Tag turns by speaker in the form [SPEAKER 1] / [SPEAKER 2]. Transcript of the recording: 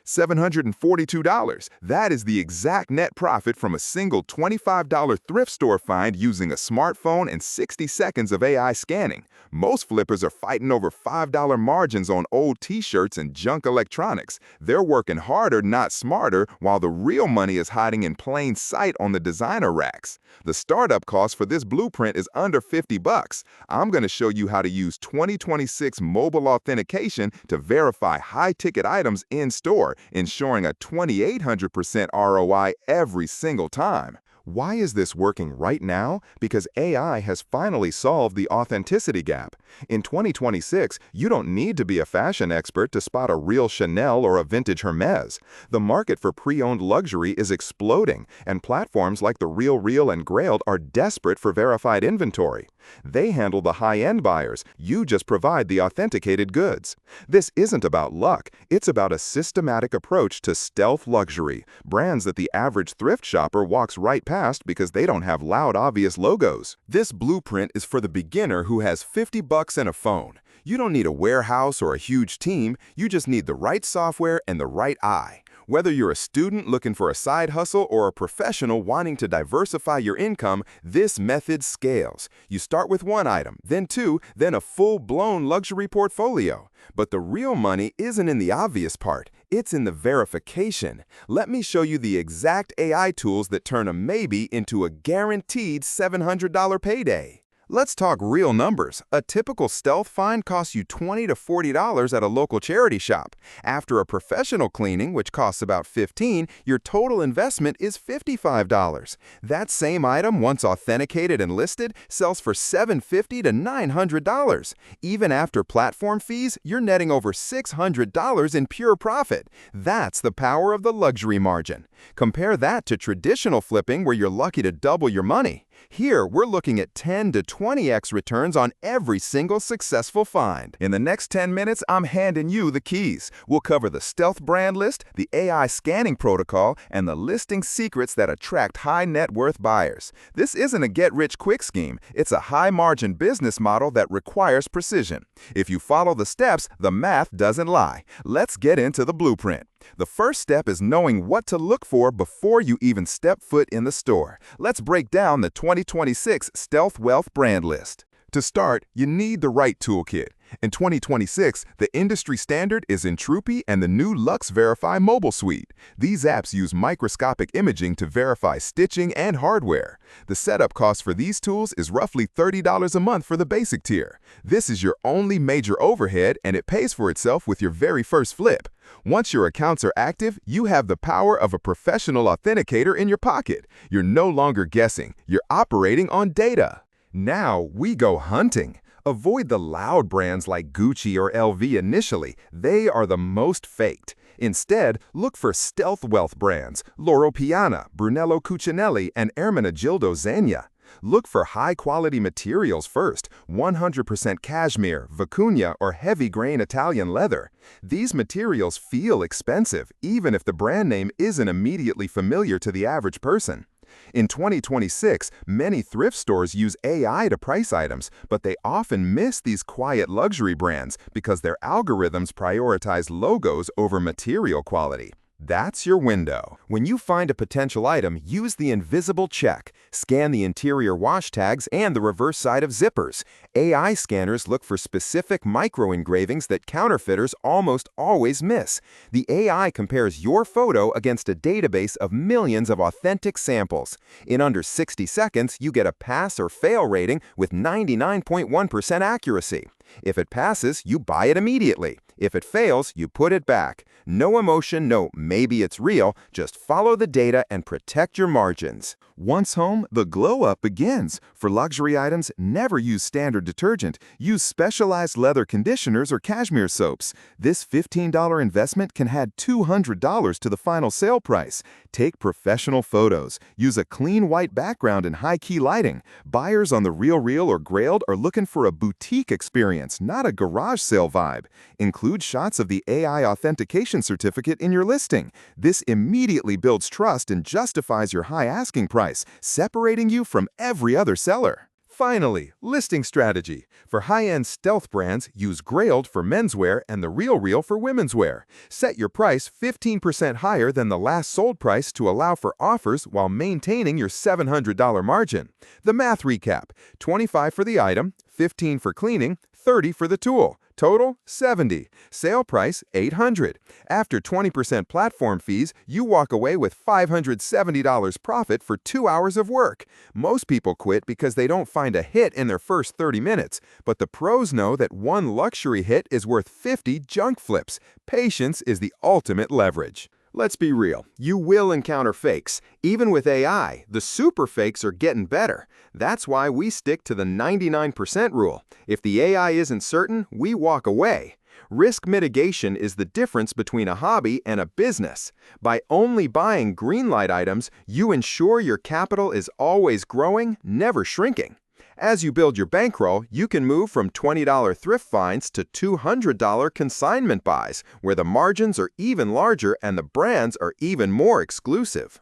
[SPEAKER 1] $742. That is the exact net profit from a single $25 thrift store find using a smartphone and 60 seconds of AI scanning. Most flippers are fighting over $5 margins on old t-shirts and junk electronics. They're working harder, not smarter, while the real money is hiding in plain sight on the designer racks. The startup cost for this blueprint is under $50. I'm going to show you how to use 2026 mobile authentication to verify high-ticket items in-store, ensuring a 2,800% ROI every single time. Why is this working right now? Because AI has finally solved the authenticity gap. In 2026, you don't need to be a fashion expert to spot a real Chanel or a vintage Hermes. The market for pre-owned luxury is exploding, and platforms like The RealReal and Grailed are desperate for verified inventory. They handle the high-end buyers. You just provide the authenticated goods. This isn't about luck. It's about a systematic approach to stealth luxury, brands that the average thrift shopper walks right past because they don't have loud, obvious logos. This blueprint is for the beginner who has $50 and a phone. You don't need a warehouse or a huge team. You just need the right software and the right eye. Whether you're a student looking for a side hustle or a professional wanting to diversify your income, this method scales. You start with one item, then two, then a full-blown luxury portfolio. But the real money isn't in the obvious part. It's in the verification. Let me show you the exact AI tools that turn a maybe into a guaranteed $700 payday. Let's talk real numbers. A typical stealth find costs you $20 to $40 at a local charity shop. After a professional cleaning, which costs about $15, your total investment is $55. That same item, once authenticated and listed, sells for $750 to $900. Even after platform fees, you're netting over $600 in pure profit. That's the power of the luxury margin. Compare that to traditional flipping where you're lucky to double your money. Here, we're looking at 10 to 20x returns on every single successful find. In the next 10 minutes, I'm handing you the keys. We'll cover the stealth brand list, the AI scanning protocol, and the listing secrets that attract high net worth buyers. This isn't a get-rich-quick scheme. It's a high-margin business model that requires precision. If you follow the steps, the math doesn't lie. Let's get into the blueprint. The first step is knowing what to look for before you even step foot in the store. Let's break down the 2026 Stealth Wealth brand list. To start, you need the right toolkit. In 2026, the industry standard is Entropy and the new Lux Verify mobile suite. These apps use microscopic imaging to verify stitching and hardware. The setup cost for these tools is roughly $30 a month for the basic tier. This is your only major overhead, and it pays for itself with your very first flip. Once your accounts are active, you have the power of a professional authenticator in your pocket. You're no longer guessing. You're operating on data. Now we go hunting. Avoid the loud brands like Gucci or LV initially. They are the most faked. Instead, look for stealth wealth brands, Loro Piana, Brunello Cucinelli, and Ermenegildo Zegna. Look for high-quality materials first, 100% cashmere, vicuña, or heavy-grain Italian leather. These materials feel expensive, even if the brand name isn't immediately familiar to the average person. In 2026, many thrift stores use AI to price items, but they often miss these quiet luxury brands because their algorithms prioritize logos over material quality. That's your window. When you find a potential item, use the invisible check. Scan the interior wash tags and the reverse side of zippers. AI scanners look for specific micro-engravings that counterfeiters almost always miss. The AI compares your photo against a database of millions of authentic samples. In under 60 seconds, you get a pass or fail rating with 99.1% accuracy. If it passes, you buy it immediately. If it fails, you put it back. No emotion, no maybe it's real, just follow the data and protect your margins. Once home, the glow-up begins. For luxury items, never use standard detergent. Use specialized leather conditioners or cashmere soaps. This $15 investment can add $200 to the final sale price. Take professional photos. Use a clean white background and high-key lighting. Buyers on The RealReal or Grailed are looking for a boutique experience, not a garage sale vibe. Include shots of the AI authentication certificate in your listing. This immediately builds trust and justifies your high asking price, separating you from every other seller. Finally, listing strategy. For high-end stealth brands, use Grailed for menswear and the RealReal for women's wear. Set your price 15% higher than the last sold price to allow for offers while maintaining your $700 margin. The math recap: $25 for the item, $15 for cleaning, $30 for the tool. Total, $70. Sale price, $800. After 20% platform fees, you walk away with $570 profit for 2 hours of work. Most people quit because they don't find a hit in their first 30 minutes, but the pros know that one luxury hit is worth 50 junk flips. Patience is the ultimate leverage. Let's be real, you will encounter fakes. Even with AI, the super fakes are getting better. That's why we stick to the 99% rule. If the AI isn't certain, we walk away. Risk mitigation is the difference between a hobby and a business. By only buying greenlight items, you ensure your capital is always growing, never shrinking. As you build your bankroll, you can move from $20 thrift finds to $200 consignment buys, where the margins are even larger and the brands are even more exclusive.